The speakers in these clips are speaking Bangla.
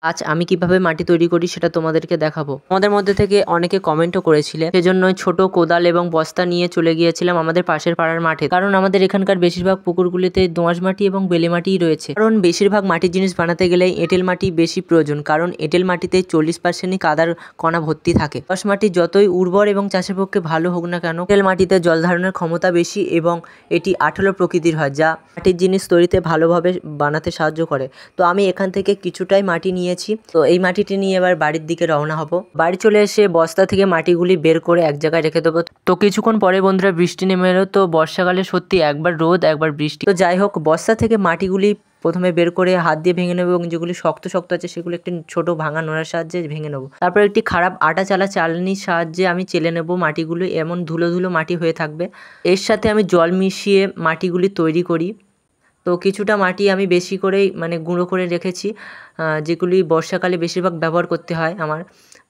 আজ আমি কিভাবে মাটি তৈরি করি সেটা তোমাদেরকে দেখাবো। আমাদের মধ্যে থেকে অনেকে কমেন্টও করেছিলে, সেজন্য ছোট কোদাল এবং বস্তা নিয়ে চলে গিয়েছিলাম আমাদের পাশের পাড়ার মাঠে। কারণ আমাদের এখানকার বেশিরভাগ পুকুরগুলিতে দোআঁশ মাটি এবং বেলে মাটিই রয়েছে। কারণ বেশিরভাগ মাটির জিনিস বানাতে গেলে এঁটেল মাটি বেশি প্রয়োজন, কারণ এঁটেল মাটিতে 40%ই কাদার কণা ভর্তি থাকে। দোআঁশ মাটি যতই উর্বর এবং চাষের পক্ষে ভালো হোক না কেন, এঁটেল মাটিতে জল ধারণের ক্ষমতা বেশি এবং এটি আঠালো প্রকৃতির হয়, যা মাটির জিনিস তৈরিতে ভালোভাবে বানাতে সাহায্য করে। তো আমি এখান থেকে কিছুটাই মাটি নিয়েছি। তো এই মাটিটি নিয়ে এবার বাড়ির দিকে রওনা হব। বাড়ি চলে এসে বস্তা থেকে মাটিগুলি বের করে এক জায়গায় রেখে দেবো। তো কিছুক্ষণ পরে বন্ধুরা বৃষ্টি নেমে এলো। তো বর্ষাকালে সত্যি একবার রোদ একবার বৃষ্টি। তো যাই হোক, বস্তা থেকে মাটিগুলি প্রথমে বের করে হাত দিয়ে ভেঙে নেবো এবং যেগুলি শক্ত শক্ত আছে সেগুলো একটি ছোট ভাঙা নোড়ার সাহায্যে ভেঙে নেবো। তারপর একটি খারাপ আটা চালা চালনির সাহায্যে আমি চেলে নেব মাটিগুলো, এমন ধুলো ধুলো মাটি হয়ে থাকবে। এর সাথে আমি জল মিশিয়ে মাটিগুলি তৈরি করি। তো কিছুটা মাটি আমি বেশি করেই গুঁড়ো করে রেখেছি, যেগুলি বর্ষাকালে বেশিরভাগ ব্যবহার করতে হয় আমার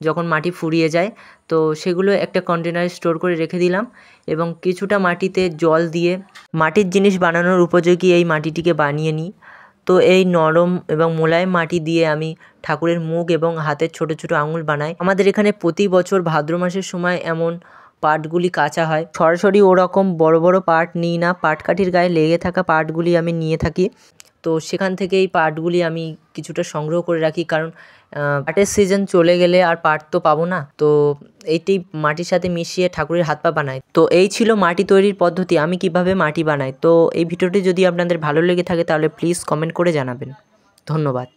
যখন মাটি ফুরিয়ে যায়। তো সেগুলো একটা কন্টেনারে স্টোর করে রেখে দিলাম এবং কিছুটা মাটিতে জল দিয়ে মাটির জিনিস বানানোর উপযোগী এই মাটিটিকে বানিয়ে নিই। তো এই নরম এবং মোলায়েম মাটি দিয়ে আমি ঠাকুরের মুখ এবং হাতের ছোট ছোট আঙুল বানাই। আমাদের এখানে প্রতি বছর ভাদ্র মাসের সময় এমন পাটগুলি কাঁচা হয়। সরাসরি ওরকম বড় বড় পাট নিই না, পাটকাঠির গায়ে লেগে থাকা পাটগুলি আমি নিয়ে থাকি। তো সেখান থেকে এই পাটগুলি আমি কিছুটা সংগ্রহ করে রাখি, কারণ পাটের সিজন চলে গেলে আর পাট তো পাবো না। তো এইটি মাটির সাথে মিশিয়ে ঠাকুরের হাত পা বানাই। তো এই ছিল মাটি তৈরির পদ্ধতি, আমি কিভাবে মাটি বানাই। তো এই ভিডিওটি যদি আপনাদের ভালো লেগে থাকে তাহলে প্লিজ কমেন্ট করে জানাবেন। ধন্যবাদ।